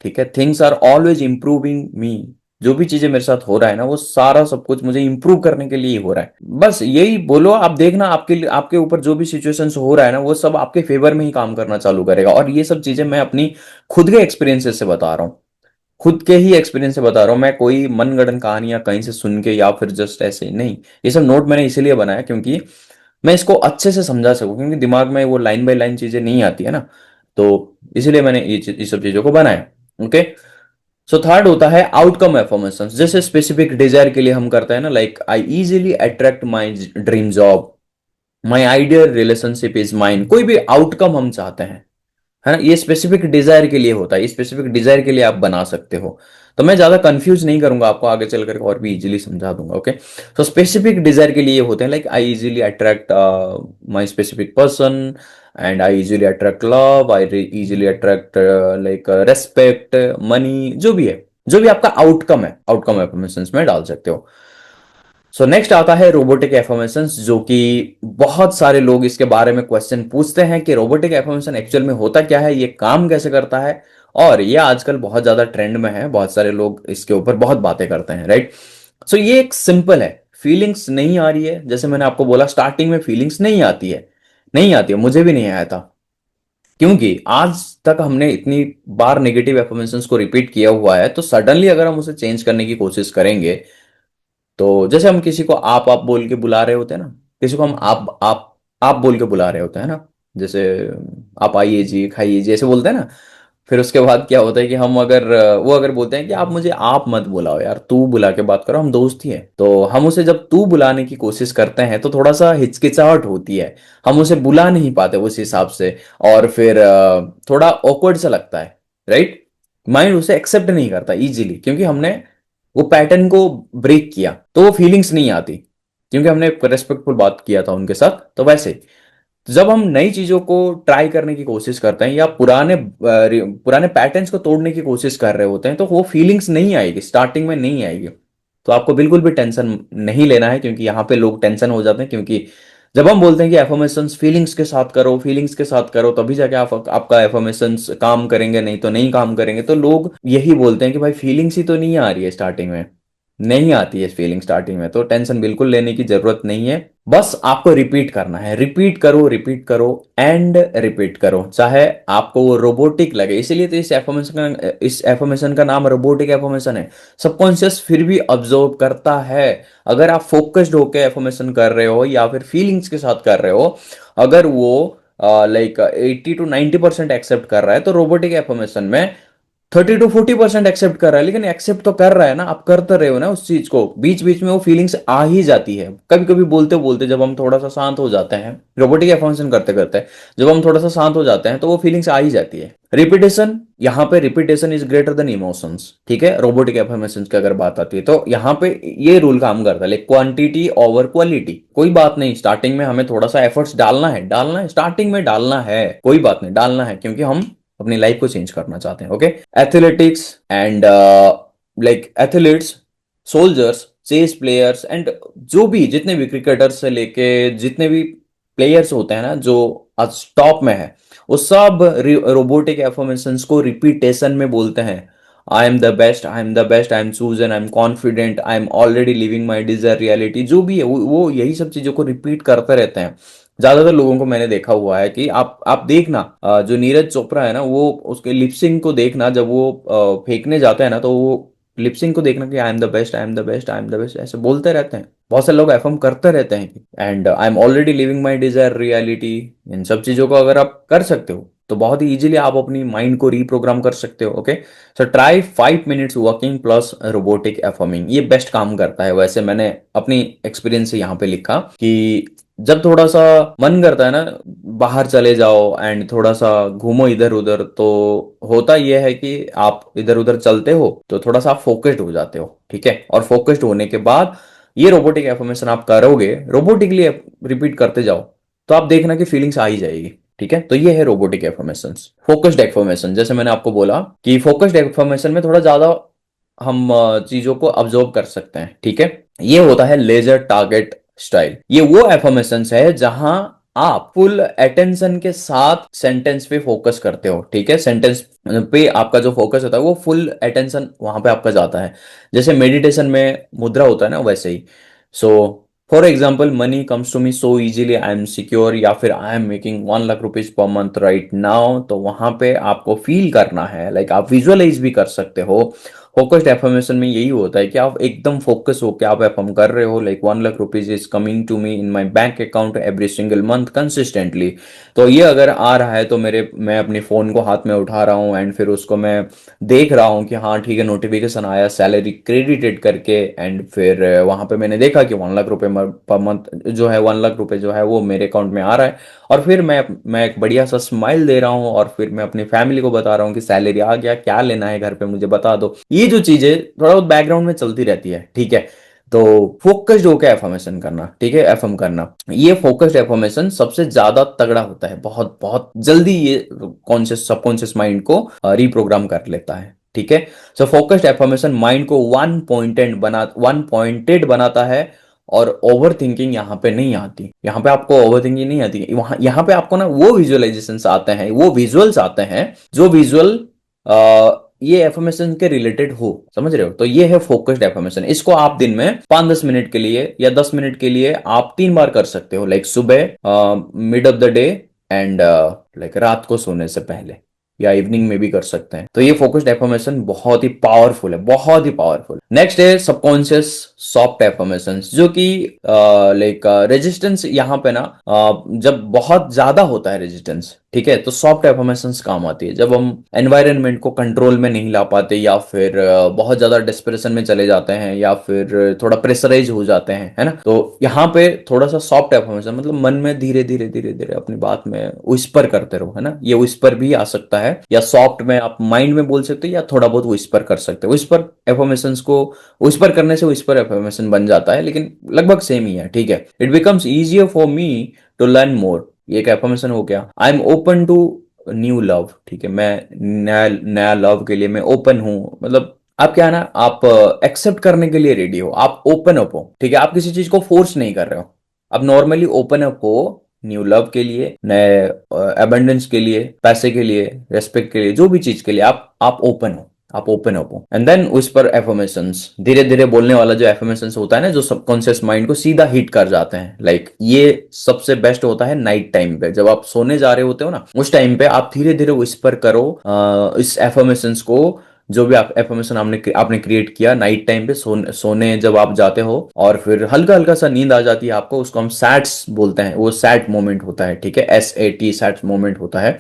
ठीक है। थिंग्स आर ऑलवेज इंप्रूविंग मी, जो भी चीजें मेरे साथ हो रहा है ना वो सारा सब कुछ मुझे इंप्रूव करने के लिए ही हो रहा है। बस यही बोलो, आप देखना आपके ऊपर जो भी सिचुएशंस हो रहा है ना वो सब आपके फेवर में ही काम करना चालू करेगा। और ये सब चीजें मैं अपनी खुद के एक्सपीरियंसेस से बता रहा हूँ, खुद के ही एक्सपीरियंस से बता रहा हूँ। मैं कोई मनगढ़ंत कहानियां कहीं से सुन के या फिर जस्ट ऐसे ही नहीं, ये सब नोट मैंने इसीलिए बनाया क्योंकि मैं इसको अच्छे से समझा सकूं, क्योंकि दिमाग में वो लाइन बाय लाइन चीजें नहीं आती है ना, तो इसीलिए मैंने ये सब चीजों को बनाया। ओके। सो थर्ड होता है आउटकम एफर्मेशन। जैसे स्पेसिफिक डिजायर के लिए हम करते हैं ना, like I easily attract my dream job, my ideal relationship is mine. कोई भी आउटकम हम चाहते हैं, है ना, ये स्पेसिफिक डिजायर के लिए होता है, ये स्पेसिफिक डिजायर के लिए आप बना सकते हो। तो मैं ज्यादा कंफ्यूज नहीं करूंगा आपको, आगे चल करके और भी इजीली समझा दूंगा। ओके। तो स्पेसिफिक डिजायर के लिए होते हैं like I easily attract my specific person, and I easily attract love, I easily attract like respect, money, जो भी है, जो भी आपका आउटकम है, आउटकम एफर्मेशंस में डाल सकते हो। सो नेक्स्ट आता है रोबोटिक एफर्मेशंस, जो कि बहुत सारे लोग इसके बारे में क्वेश्चन पूछते हैं कि रोबोटिक एफर्मेशन एक्चुअल में होता क्या है, ये काम कैसे करता है। और ये आजकल बहुत ज्यादा ट्रेंड में है, बहुत सारे लोग इसके ऊपर बहुत बातें करते हैं, राइट। सो ये एक सिंपल है, फीलिंग्स नहीं आ रही है, जैसे मैंने आपको बोला स्टार्टिंग में फीलिंग्स नहीं आती है, नहीं आती है, मुझे भी नहीं आया था, क्योंकि आज तक हमने इतनी बार नेगेटिव एफर्मेशंस को रिपीट किया हुआ है। तो सडनली अगर हम उसे चेंज करने की कोशिश करेंगे, तो जैसे हम किसी को आप बोल के बुला रहे होते हैं ना, किसी को हम आप बोल के बुला रहे होते हैं ना, जैसे आप आइए जी, खाइए जी, ऐसे बोलते हैं ना। फिर उसके बाद क्या होता है कि हम अगर वो अगर बोलते हैं कि आप मुझे आप मत बुलाओ यार, तू बुला के बात करो, हम दोस्त ही हैं, तो हम उसे जब तू बुलाने की कोशिश करते हैं तो थोड़ा सा हिचकिचाहट होती है, हम उसे बुला नहीं पाते उस हिसाब से, और फिर थोड़ा ऑकवर्ड सा लगता है, राइट। माइंड उसे एक्सेप्ट नहीं करता इजीली, क्योंकि हमने वो पैटर्न को ब्रेक किया, तो वो फीलिंग्स नहीं आती, क्योंकि हमने रेस्पेक्टफुल बात किया था उनके साथ। तो वैसे जब हम नई चीजों को ट्राई करने की कोशिश करते हैं या पुराने पुराने पैटर्न्स को तोड़ने की कोशिश कर रहे होते हैं, तो वो फीलिंग्स नहीं आएगी, स्टार्टिंग में नहीं आएगी। तो आपको बिल्कुल भी टेंशन नहीं लेना है, क्योंकि यहाँ पे लोग टेंशन हो जाते हैं, क्योंकि जब हम बोलते हैं कि एफर्मेशंस फीलिंग्स के साथ करो, फीलिंग्स के साथ करो, तभी जाके आपका एफर्मेशंस काम करेंगे, नहीं तो नहीं काम करेंगे। तो लोग यही बोलते हैं कि भाई फीलिंग्स ही तो नहीं आ रही है स्टार्टिंग में, नहीं आती है फीलिंग स्टार्टिंग में, तो टेंशन बिल्कुल लेने की जरूरत नहीं है। बस आपको रिपीट करना है, रिपीट करो एंड रिपीट करो, चाहे आपको वो रोबोटिक लगे। इसीलिए तो इस एफर्मेशन का नाम रोबोटिक एफर्मेशन है। सबकॉन्शियस फिर भी ऑब्जर्व करता है। अगर आप फोकस्ड होकर एफर्मेशन कर रहे हो या फिर फीलिंग्स के साथ कर रहे हो, अगर वो लाइक 80 to 90% एक्सेप्ट कर रहा है, तो रोबोटिक एफर्मेशन में 30 to 40% एक्सेप्ट कर रहा है। लेकिन एक्सेप्ट तो कर रहा है ना, आप करते रहे हो ना उस चीज को, बीच बीच में वो फीलिंग्स आ ही जाती है। कभी कभी बोलते बोलते जब हम थोड़ा सा शांत हो जाते हैं, रोबोटिक एफर्मेशन करते करते जब हम थोड़ा सा शांत हो जाते हैं, तो वो फीलिंग्स आ ही जाती है। रिपीटेशन, यहाँ पे repetition is greater than emotions, ठीक है। रोबोटिक एफर्मेशन की अगर बात आती है तो यहाँ पे ये रूल काम करता है, लाइक क्वांटिटी ओवर क्वालिटी। कोई बात नहीं, स्टार्टिंग में हमें थोड़ा सा एफर्ट्स डालना है स्टार्टिंग में डालना है, कोई बात नहीं, डालना है, क्योंकि हम अपनी लाइफ को चेंज करना चाहते हैं। Okay. Athletics and like athletes, soldiers chess players and जो भी जितने भी क्रिकेटर्स से लेके जितने भी प्लेयर्स होते हैं ना जो आज टॉप में है, वो सब रोबोटिक एफर्मेशंस को रिपीटेशन में बोलते हैं। I am the best, I am the best, I am chosen, I am confident, I am already living my desire reality, जो भी है वो यही सब चीजों को रिपीट करते रहते हैं। ज्यादातर लोगों को मैंने देखा हुआ है कि आप देखना, जो नीरज चोपड़ा है ना, वो उसके लिपसिंग को देखना, जब वो फेंकने जाता है ना, तो वो लिपसिंग को देखना कि I am the best, I am the best, I am the best, ऐसे बोलते रहते हैं। बहुत सारे लोग एफर्म करते रहते हैं and I am already living my desire reality. इन सब चीजों को अगर आप कर सकते हो तो बहुत ही इजीली आप अपनी माइंड को रीप्रोग्राम कर सकते हो। Okay, so try 5 minutes working plus robotic affirming, ये बेस्ट काम करता है। वैसे मैंने अपनी एक्सपीरियंस से यहाँ पे लिखा कि जब थोड़ा सा मन करता है ना, बाहर चले जाओ एंड थोड़ा सा घूमो इधर उधर, तो होता यह है कि आप इधर उधर चलते हो तो थोड़ा सा आप फोकस्ड हो जाते हो, ठीक है। और फोकस्ड होने के बाद ये रोबोटिक एफर्मेशन आप करोगे, रोबोटिकली रिपीट करते जाओ, तो आप देखना कि फीलिंग्स आ ही जाएगी, ठीक है। तो ये है रोबोटिक एफर्मेशन। फोकस्ड एफर्मेशन, जैसे मैंने आपको बोला कि फोकस्ड एफर्मेशन में थोड़ा ज्यादा हम चीजों को ऑब्जर्व कर सकते हैं, ठीक है। ये होता है लेजर टारगेट स्टाइल। ये वो एफर्मेशंस है जहां आप फुल अटेंशन के साथ सेंटेंस पे फोकस करते हो, ठीक है। सेंटेंस पे आपका जो फोकस होता है वो फुल अटेंशन वहां पे आपका जाता है। जैसे मेडिटेशन में मुद्रा होता है ना, वैसे ही। So for example, money comes to me so easily, I am secure, या फिर I am making 1 lakh rupees per month right now, तो वहां पे आपको फील करना है, लाइक आप विजुअलाइज भी कर सकते हो। फोकस्ड एफर्मेशन में यही होता है कि आप एकदम फोकस हो के आप एफर्म कर रहे हो, like 1 lakh rupees is coming to me in my bank account every single month consistently. तो ये अगर आ रहा है तो मैं अपने फोन को हाथ में उठा रहा हूँ एंड फिर उसको मैं देख रहा हूँ कि हाँ ठीक है, नोटिफिकेशन आया सैलरी क्रेडिटेड करके, एंड फिर वहां पे मैंने देखा कि 1 लाख रुपए पर मंथ जो है, 1 लाख रुपए जो है वो मेरे अकाउंट में आ रहा है। और फिर मैं एक बढ़िया सा स्माइल दे रहा हूँ और फिर मैं अपनी फैमिली को बता रहा हूँ कि सैलरी आ गया, क्या लेना है घर पे मुझे बता दो। ये जो चीजें थोड़ा बहुत बैकग्राउंड में चलती रहती है, ठीक है। तो फोकस्ड होकर एफर्मेशन करना, ठीक है, एफर्म करना, ये फोकस्ड एफर्मेशन सबसे ज्यादा तगड़ा होता है। बहुत बहुत जल्दी ये कॉन्शियस सबकॉन्शियस माइंड को रिप्रोग्राम कर लेता है, ठीक है। सो फोकस्ड एफर्मेशन माइंड को वन पॉइंटेड बनाता है, और ओवर थिंकिंग यहाँ पे नहीं आती। यहाँ पे आपको ओवर थिंकिंग नहीं आती, वहां यहाँ पे आपको ना वो विजुअलाइजेशन आते हैं, वो विजुअल्स आते हैं जो विजुअल ये एफर्मेशन के रिलेटेड हो, समझ रहे हो। तो ये है फोकस्ड एफर्मेशन। इसको आप दिन में 5-10 मिनट के लिए या 10 मिनट के लिए आप 3 बार कर सकते हो, लाइक सुबह, mid of the day and like रात को सोने से पहले, या इवनिंग में भी कर सकते हैं। तो ये फोकस्ड एफर्मेशन बहुत ही पावरफुल है, बहुत ही पावरफुल। नेक्स्ट है सबकॉन्शियस सॉफ्ट एफर्मेशन, जो कि लाइक रेजिस्टेंस यहाँ पे ना, जब बहुत ज्यादा होता है रेजिस्टेंस, ठीक है, तो सॉफ्ट एफर्मेशंस काम आती है। जब हम एनवायरनमेंट को कंट्रोल में नहीं ला पाते, या फिर बहुत ज्यादा डिस्प्रेशन में चले जाते हैं, या फिर थोड़ा प्रेशराइज हो जाते हैं, है ना, तो यहाँ पे थोड़ा सा सॉफ्ट एफर्मेशन, मतलब मन में धीरे धीरे धीरे धीरे अपनी बात में विस्पर करते रहो, है ना। ये विस्पर भी आ सकता है, या सॉफ्ट में आप माइंड में बोल सकते हो, या थोड़ा बहुत विस्पर कर सकते हो। विस्पर एफर्मेशंस को विस्पर करने से विस्पर एफर्मेशन बन जाता है, लेकिन लगभग सेम ही है, ठीक है। It becomes easier for me to learn more, ये एक एफर्मेशन हो गया। I am open to new love, ठीक है, मैं नया नया लव के लिए मैं ओपन हूं, मतलब आप क्या है ना, आप एक्सेप्ट करने के लिए रेडी हो, आप ओपन अप हो, ठीक है। आप किसी चीज को फोर्स नहीं कर रहे हो, आप नॉर्मली ओपन अप हो न्यू लव के लिए, नए अबंडेंस के लिए, पैसे के लिए, रेस्पेक्ट के लिए, जो भी चीज के लिए आप ओपन हो, आप ओपन अप हो। एंड देन उस पर एफर्मेशंस धीरे धीरे बोलने वाला जो एफर्मेशंस होता है ना, जो सबकॉन्शियस माइंड को सीधा हिट कर जाते हैं, लाइक ये सबसे बेस्ट होता है नाइट टाइम पे, जब आप सोने जा रहे होते हो ना, उस टाइम पे आप धीरे धीरे विस्पर करो इस एफर्मेशंस को। जो भी आप एफर्मेशन आपने क्रिएट किया नाइट टाइम पे, सोने जब आप जाते हो और फिर हल्का हल्का सा नींद आ जाती है आपको, उसको हम सैट्स बोलते हैं, वो सैट मोमेंट होता है, ठीक है, SAT सैट मोमेंट होता है।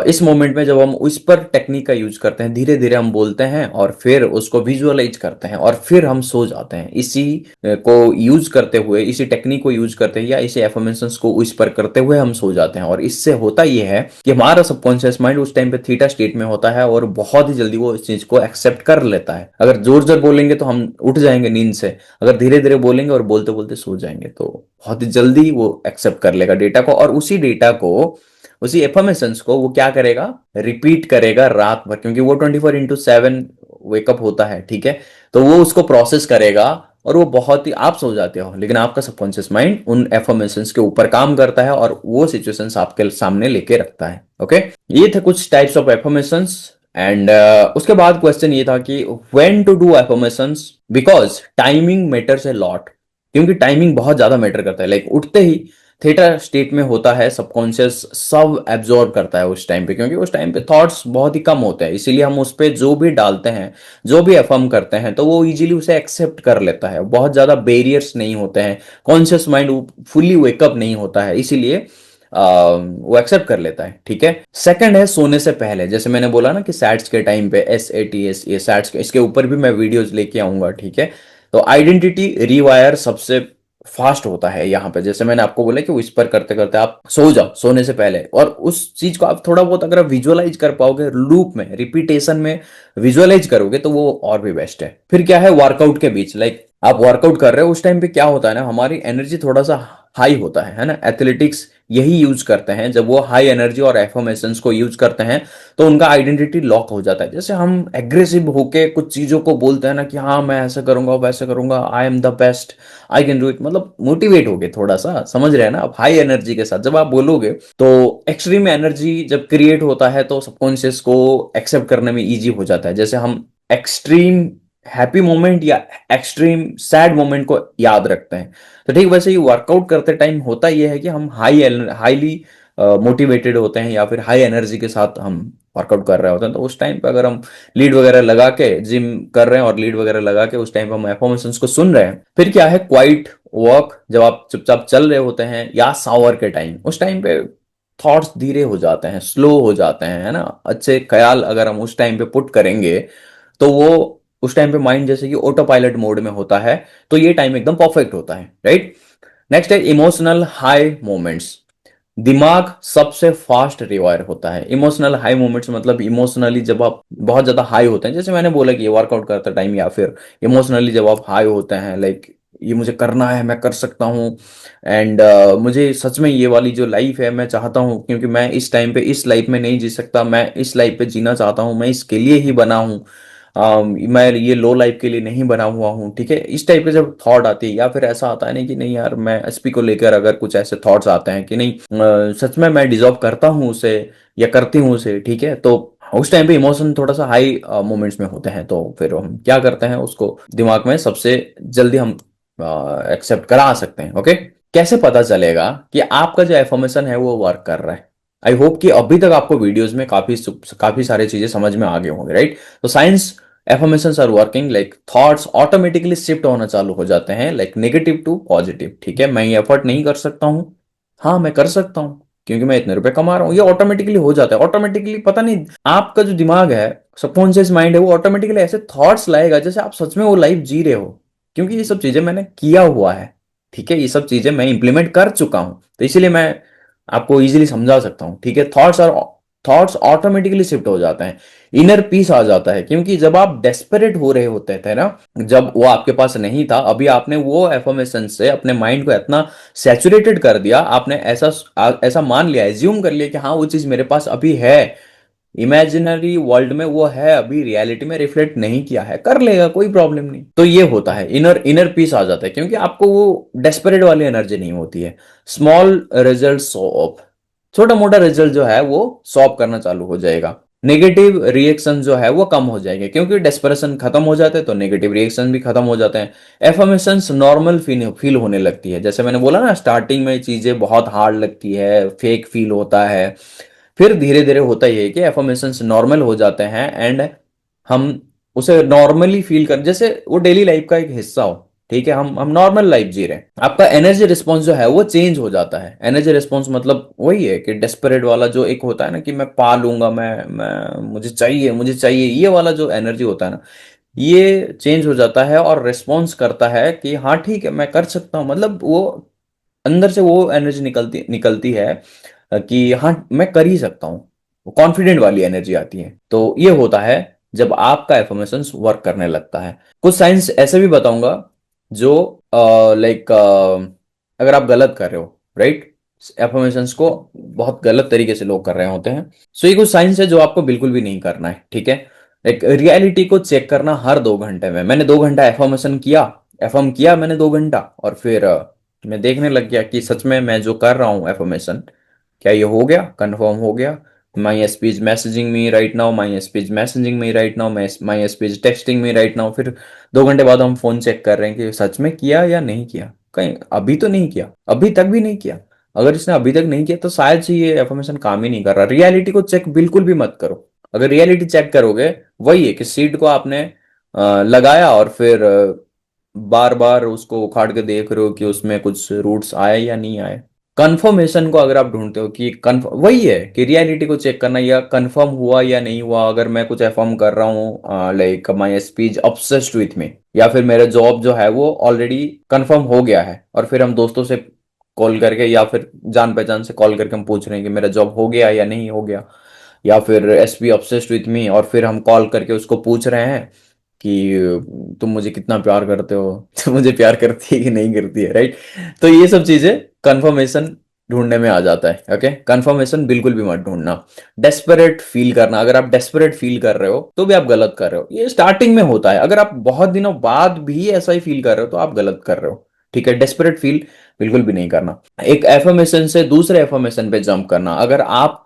इस मोमेंट में जब हम उस पर टेक्निक का यूज करते हैं, धीरे धीरे हम बोलते हैं और फिर उसको विजुअलाइज करते हैं और फिर हम सो जाते हैं। इसी को यूज करते हुए, इसी टेक्निक को यूज करते हैं, या इसी एफर्मेशंस को उस पर करते हुए हम सो जाते हैं। और इससे होता यह है कि हमारा सबकॉन्शियस माइंड उस टाइम पे थीटा स्टेट में होता है और बहुत ही जल्दी वो इस चीज को एक्सेप्ट कर लेता है। अगर जोर जोर बोलेंगे तो हम उठ जाएंगे नींद से, अगर धीरे धीरे बोलेंगे और बोलते बोलते सो जाएंगे तो बहुत ही जल्दी वो एक्सेप्ट कर लेगा डेटा को, और उसी डेटा को, उसी एफर्मेशंस को वो क्या करेगा, रिपीट करेगा रात भर, क्योंकि वो 24/7 वेकअप होता है, ठीक है। तो वो उसको प्रोसेस करेगा और वो बहुत ही, आप सो जाते हो लेकिन आपका सबकॉन्शियस माइंड उन एफर्मेशंस के ऊपर काम करता है और वो सिचुएशंस आपके सामने लेके रखता है। ओके, ये थे कुछ टाइप्स ऑफ एफर्मेशंस। एंड उसके बाद क्वेश्चन ये था कि when to do affirmations, because timing matters a lot. क्योंकि टाइमिंग बहुत ज्यादा मैटर करता है। लाइक उठते ही थीटा स्टेट में होता है, सबकॉन्शियस सब एब्जॉर्ब करता है उस टाइम पे, क्योंकि उस टाइम पे थॉट्स बहुत ही कम होते हैं, इसीलिए हम उस पे जो भी डालते हैं, जो भी अफर्म करते हैं, तो वो इजीली उसे एक्सेप्ट कर लेता है। बहुत ज्यादा बैरियर्स नहीं होते हैं, कॉन्शियस माइंड फुली वेकअप नहीं होता है, इसीलिए वो एक्सेप्ट कर लेता है। ठीक है, सेकंड है सोने से पहले। जैसे मैंने बोला ना कि सैट्स के टाइम पे, SATS, ये सैट्स, इसके ऊपर भी मैं वीडियोस लेके आऊंगा। ठीक है, तो आइडेंटिटी रिवायर सबसे फास्ट होता है यहाँ पे। जैसे मैंने आपको बोला कि विस्पर करते करते आप सो जाओ सोने से पहले, और उस चीज को आप थोड़ा बहुत अगर विजुअलाइज कर पाओगे, लूप में, रिपीटेशन में विजुअलाइज करोगे, तो वो और भी बेस्ट है। फिर क्या है, वर्कआउट के बीच, लाइक आप वर्कआउट कर रहे हो, उस टाइम पे क्या होता है ना, हमारी एनर्जी थोड़ा सा हाई होता है ना। एथलेटिक्स यही यूज करते हैं, जब वो हाई एनर्जी और एफर्मेशंस को यूज करते हैं तो उनका आइडेंटिटी लॉक हो जाता है। जैसे हम एग्रेसिव होके कुछ चीजों को बोलते हैं ना कि हाँ मैं ऐसा करूंगा वैसा करूंगा, I am the best, I can do it, मतलब मोटिवेट हो गए थोड़ा सा, समझ रहे हैं ना आप, हाई एनर्जी के साथ जब आप बोलोगे तो एक्सट्रीम एनर्जी जब क्रिएट होता है तो सबकॉन्शियस को एक्सेप्ट करने में इजी हो जाता है। जैसे हम एक्सट्रीम हैप्पी मोमेंट या एक्सट्रीम सैड मोमेंट को याद रखते हैं, तो ठीक वैसे ही वर्कआउट करते टाइम होता यह है कि हम हाईली मोटिवेटेड होते हैं या फिर हाई एनर्जी के साथ हम वर्कआउट कर रहे होते हैं। तो उस टाइम पे अगर हम लीड वगैरह लगा के जिम कर रहे हैं और लीड वगैरह लगा के उस टाइम पे हम एफर्मेशंस को सुन रहे हैं। फिर क्या है, क्वाइट वॉक, जब आप चुपचाप चल रहे होते हैं, या शावर के टाइम, उस टाइम पे थॉट्स धीरे हो जाते हैं, स्लो हो जाते हैं, है ना। अच्छे ख्याल अगर हम उस टाइम पे पुट करेंगे तो वो उस टाइम पे माइंड जैसे कि ऑटो पायलट मोड में होता है, तो ये टाइम एकदम परफेक्ट होता है, राइट। नेक्स्ट है इमोशनल हाई मोमेंट्स। दिमाग सबसे फास्ट रिवायर होता है। इमोशनल हाई मोमेंट्स मतलब इमोशनली जब आप बहुत ज्यादा हाई होते हैं, जैसे मैंने बोला कि ये वर्कआउट करते टाइम, या फिर इमोशनली जब आप हाई होते हैं, लाइक ये मुझे करना है, मैं कर सकता हूँ, एंड मुझे सच में ये वाली जो लाइफ है मैं चाहता हूँ, क्योंकि मैं इस टाइम पे इस लाइफ में नहीं जी सकता, मैं इस लाइफ पे जीना चाहता हूँ, मैं इसके लिए ही बना हूँ, मैं ये लो लाइफ के लिए नहीं बना हुआ हूँ। ठीक है, इस टाइप के जब थॉट आती है, या फिर ऐसा आता है नहीं कि नहीं यार, मैं SP को लेकर अगर कुछ ऐसे थॉट्स आते हैं कि नहीं सच में मैं डिजर्व करता हूँ उसे या करती हूँ उसे, ठीक है, तो उस टाइम पे इमोशन थोड़ा सा हाई मोमेंट्स में होते हैं, तो फिर हम क्या करते हैं, उसको दिमाग में सबसे जल्दी हम एक्सेप्ट करा सकते हैं। ओके, कैसे पता चलेगा कि आपका जो एफर्मेशन है वो वर्क कर रहा है? आई होप कि अभी तक आपको वीडियोस में काफी सारी चीजें समझ में आ गए होंगे, राइट। तो science affirmations are working, like thoughts automatically shift होना चालू हो जाते हैं, लाइक नेगेटिव टू पॉजिटिव। ठीक है, मैं ये एफर्ट नहीं कर सकता हूँ, हाँ मैं कर सकता हूँ, क्योंकि मैं इतने रुपए कमा रहा हूँ, ये ऑटोमेटिकली हो जाता है। ऑटोमेटिकली पता नहीं, आपका जो दिमाग है, सबकॉन्शियस माइंड है, वो ऑटोमेटिकली ऐसे थॉट्स लाएगा जैसे आप सच में वो लाइफ जी रहे हो, क्योंकि ये सब चीजें मैंने किया हुआ है। ठीक है, ये सब चीजें मैं इंप्लीमेंट कर चुका हूं, तो इसीलिए मैं आपको इजीली समझा सकता हूं। ठीक है, थॉट्स ऑटोमेटिकली शिफ्ट हो जाते हैं, इनर पीस आ जाता है, क्योंकि जब आप डेस्परेट हो रहे होते थे ना, जब वो आपके पास नहीं था, अभी आपने वो एफर्मेशन से अपने माइंड को इतना सैचुरेटेड कर दिया, आपने ऐसा ऐसा मान लिया, एज्यूम कर लिया कि हाँ वो चीज मेरे पास अभी है, इमेजिनरी वर्ल्ड में वो है, अभी रियलिटी में रिफ्लेक्ट नहीं किया है, कर लेगा, कोई प्रॉब्लम नहीं। तो ये होता है, इनर इनर पीस आ जाता है, क्योंकि आपको वो डेस्परेट वाली एनर्जी नहीं होती है। स्मॉल रिजल्ट शो ऑफ, छोटा मोटा रिजल्ट जो है वो सॉप करना चालू हो जाएगा। नेगेटिव रिएक्शन जो है वो कम हो जाएंगे, क्योंकि डेस्परेशन खत्म हो जाते हैं तो नेगेटिव रिएक्शन भी खत्म हो जाते हैं। एफर्मेशंस नॉर्मल फील होने लगती है। जैसे मैंने बोला ना, स्टार्टिंग में चीजें बहुत हार्ड लगती है, फेक फील होता है, फिर धीरे धीरे होता ही है कि एफर्मेशंस नॉर्मल हो जाते हैं, एंड हम उसे नॉर्मली फील कर, जैसे वो डेली लाइफ का एक हिस्सा हो। ठीक है, हम नॉर्मल लाइफ जी रहे हैं, आपका एनर्जी रिस्पॉन्स जो है वो चेंज हो जाता है। एनर्जी रिस्पॉन्स मतलब वही है कि डेस्परेट वाला जो एक होता है ना कि मैं पा लूंगा, मैं मुझे चाहिए, ये वाला जो एनर्जी होता है ना, ये चेंज हो जाता है और रिस्पॉन्स करता है कि हाँ ठीक है मैं कर सकता हूँ, मतलब वो अंदर से वो एनर्जी निकलती निकलती है कि हाँ मैं कर ही सकता हूँ, वो कॉन्फिडेंट वाली एनर्जी आती है। तो ये होता है जब आपका एफर्मेशन वर्क करने लगता है। कुछ साइंस ऐसे भी बताऊंगा जो लाइक अगर आप गलत कर रहे हो, राइट, एफर्मेशंस को बहुत गलत तरीके से लोग कर रहे होते हैं, सो ये कुछ साइंस है जो आपको बिल्कुल भी नहीं करना है। ठीक है, एक रियलिटी को चेक करना हर 2 घंटे में, मैंने 2 घंटा एफर्मेशन किया, एफर्म किया मैंने 2 घंटा, और फिर मैं देखने लग गया कि सच में मैं जो कर रहा हूँ एफर्मेशन, क्या ये हो गया, कंफर्म हो गया। My SP is messaging me right now, my SP is messaging me right now, my SP is texting me right now. फिर 2 घंटे बाद हम फोन चेक कर रहे हैं कि सच में किया या नहीं किया, कहीं अभी तो नहीं किया, अभी तक भी नहीं किया। अगर इसने अभी तक नहीं किया तो शायद से ये एफर्मेशन काम ही नहीं कर रहा। रियलिटी को चेक बिल्कुल भी मत करो। अगर रियलिटी चेक करोगे, वही है कि सीड को आपने लगाया और फिर बार बार उसको उखाड़ के देख रहे हो कि उसमें कुछ रूट्स आए या नहीं आए। कंफर्मेशन को अगर आप ढूंढते हो कि कन्फर्म, वही है कि रियलिटी को चेक करना या कंफर्म हुआ या नहीं हुआ। अगर मैं कुछ अफर्म कर रहा हूँ like my speech obsessed with me, या फिर मेरा जॉब जो है वो ऑलरेडी कंफर्म हो गया है, और फिर हम दोस्तों से कॉल करके या फिर जान पहचान से कॉल करके हम पूछ रहे हैं कि मेरा जॉब हो गया या नहीं हो गया, या फिर एसपी ऑब्सेस्ड विथ मी और फिर हम कॉल करके उसको पूछ रहे हैं कि तुम मुझे कितना प्यार करते हो, तुम मुझे प्यार करती है कि नहीं करती है, राइट। तो ये सब चीजें कंफर्मेशन ढूंढने में आ जाता है। ओके, कंफर्मेशन बिल्कुल भी मत ढूंढना। डेस्परेट फील करना, अगर आप डेस्परेट फील कर रहे हो तो भी आप गलत कर रहे हो। ये स्टार्टिंग में होता है, अगर आप बहुत दिनों बाद भी ऐसा ही फील कर रहे हो तो आप गलत कर रहे हो। ठीक है, डेस्परेट फील बिल्कुल भी नहीं करना। एक एफर्मेशन से दूसरे एफर्मेशन पे जंप करना, अगर आप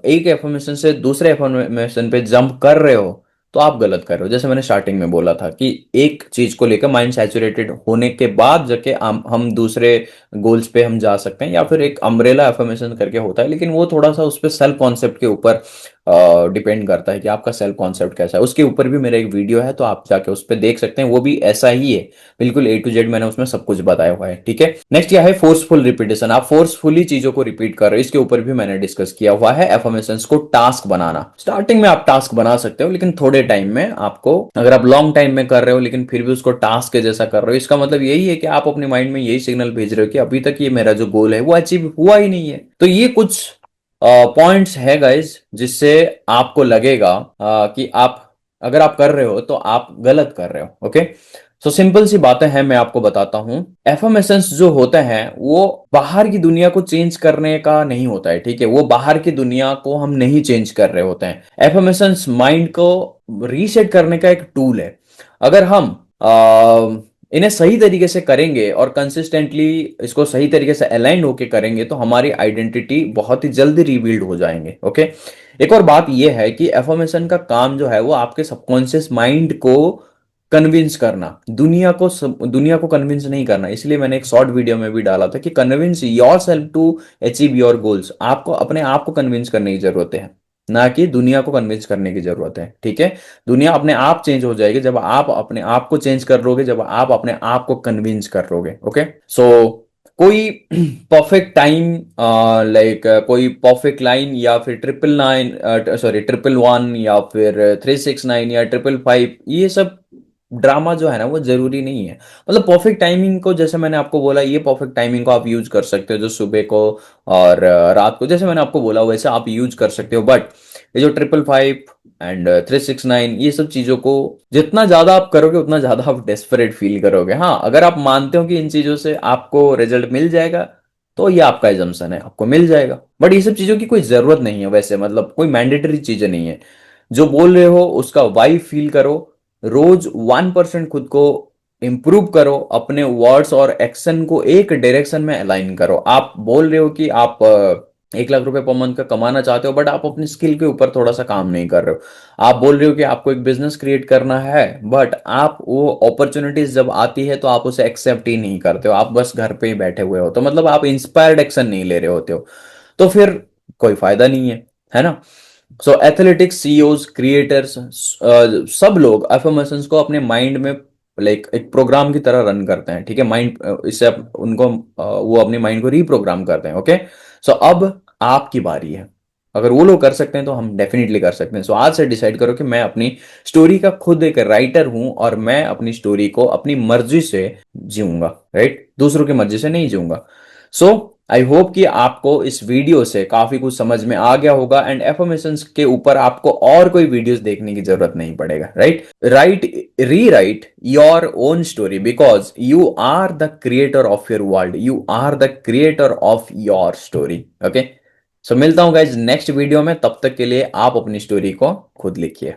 एक एफर्मेशन से दूसरे एफर्मेशन पे जंप कर रहे हो तो आप गलत कर रहे हो। जैसे मैंने स्टार्टिंग में बोला था कि एक चीज को लेकर माइंड सैचुरेटेड होने के बाद जाके हम दूसरे गोल्स पे हम जा सकते हैं, या फिर एक अम्ब्रेला एफर्मेशन करके होता है, लेकिन वो थोड़ा सा उस पर सेल्फ कॉन्सेप्ट के ऊपर डिपेंड करता है कि आपका सेल्फ कॉन्सेप्ट कैसा है। उसके ऊपर भी मेरा एक वीडियो है, तो आप जाके उस पर देख सकते हैं, वो भी ऐसा ही है, बिल्कुल ए टू जेड मैंने उसमें सब कुछ बताया हुआ है। ठीक है, नेक्स्ट क्या है, फोर्सफुल रिपीटेशन। आप फोर्सफुली चीजों को रिपीट कर रहे हो, इसके ऊपर भी मैंने डिस्कस किया हुआ है। एफर्मेशंस को टास्क बनाना, स्टार्टिंग में आप टास्क बना सकते हो, लेकिन थोड़े टाइम में आपको, अगर आप लॉन्ग टाइम में कर रहे हो लेकिन फिर भी उसको टास्क के जैसा कर रहे हो, इसका मतलब यही है कि आप अपने माइंड में यही सिग्नल भेज रहे हो कि अभी तक ये मेरा जो गोल है वो अचीव हुआ ही नहीं है। तो ये कुछ पॉइंट्स है गाइज, जिससे आपको लगेगा कि आप, अगर आप कर रहे हो तो आप गलत कर रहे हो। ओके, सो सिंपल सी बातें हैं, मैं आपको बताता हूं। एफर्मेशंस जो होते हैं वो बाहर की दुनिया को चेंज करने का नहीं होता है। ठीक है, वो बाहर की दुनिया को हम नहीं चेंज कर रहे होते हैं। एफर्मेशंस माइंड को रीसेट करने का एक टूल है। अगर हम इन्हें सही तरीके से करेंगे और कंसिस्टेंटली इसको सही तरीके से अलाइन होके करेंगे तो हमारी आइडेंटिटी बहुत ही जल्दी रिबिल्ड हो जाएंगे। ओके, एक और बात यह है कि एफर्मेशन का काम जो है वो आपके सबकॉन्शियस माइंड को कन्विंस करना, दुनिया को कन्विंस नहीं करना। इसलिए मैंने एक शॉर्ट वीडियो में भी डाला था कि convince yourself to achieve your goals. आपको अपने आप को कन्विंस करने की जरूरत है, ना कि दुनिया को कन्विंस करने की जरूरत है। ठीक है, दुनिया अपने आप चेंज हो जाएगी जब आप अपने आप को चेंज कर लोगे, जब आप अपने आप को कन्विंस कर लोगे। ओके, सो कोई परफेक्ट टाइम, लाइक कोई परफेक्ट लाइन या फिर 999, सॉरी 111 या फिर 369 या 555, ये सब ड्रामा जो है ना वो जरूरी नहीं है। मतलब परफेक्ट टाइमिंग को, जैसे मैंने आपको बोला, ये परफेक्ट टाइमिंग को आप यूज कर सकते हो, जो सुबह को और रात को जैसे मैंने आपको बोला वैसे आप यूज कर सकते हो। बट ये जो 555 एंड 369, ये सब चीजों को जितना ज्यादा आप करोगे उतना ज्यादा आप डेस्परेट फील करोगे। हाँ, अगर आप मानते हो कि इन चीजों से आपको रिजल्ट मिल जाएगा तो ये आपका एजम्पशन है, आपको मिल जाएगा। बट ये सब चीजों की कोई जरूरत नहीं है वैसे, मतलब कोई मैंडेटरी चीजें नहीं है। जो बोल रहे हो उसका वाइब फील करो, रोज 1% खुद को इंप्रूव करो, अपने वर्ड्स और एक्शन को एक डायरेक्शन में अलाइन करो। आप बोल रहे हो कि आप 1 लाख रुपए पर मंथ का कमाना चाहते हो, बट आप अपनी स्किल के ऊपर थोड़ा सा काम नहीं कर रहे हो। आप बोल रहे हो कि आपको एक बिजनेस क्रिएट करना है, बट आप वो अपॉर्चुनिटीज जब आती है तो आप उसे एक्सेप्ट ही नहीं करते हो, आप बस घर पे ही बैठे हुए हो, तो मतलब आप इंस्पायर्ड एक्शन नहीं ले रहे होते हो, तो फिर कोई फायदा नहीं है ना। सो एथलेटिक्स, सीईओज, क्रिएटर्स, सब लोग अफर्मेशंस को अपने माइंड में लाइक एक प्रोग्राम की तरह रन करते हैं। ठीक है, माइंड इससे उनको वो अपने माइंड को रीप्रोग्राम करते हैं। ओके, सो अब आपकी बारी है। अगर वो लोग कर सकते हैं तो हम डेफिनेटली कर सकते हैं। सो आज से डिसाइड करो कि मैं अपनी स्टोरी का खुद एक राइटर हूं और मैं अपनी स्टोरी को अपनी मर्जी से जीऊंगा, राइट, दूसरों की मर्जी से नहीं जीऊंगा। सो आई होप कि आपको इस वीडियो से काफी कुछ समझ में आ गया होगा, एंड एफर्मेशंस के ऊपर आपको और कोई वीडियोस देखने की जरूरत नहीं पड़ेगा। Right, right, rewrite your own story, because you are the creator of your world, you are the creator of your story. Okay, so मिलता हूं गाइज नेक्स्ट वीडियो में, तब तक के लिए आप अपनी स्टोरी को खुद लिखिए।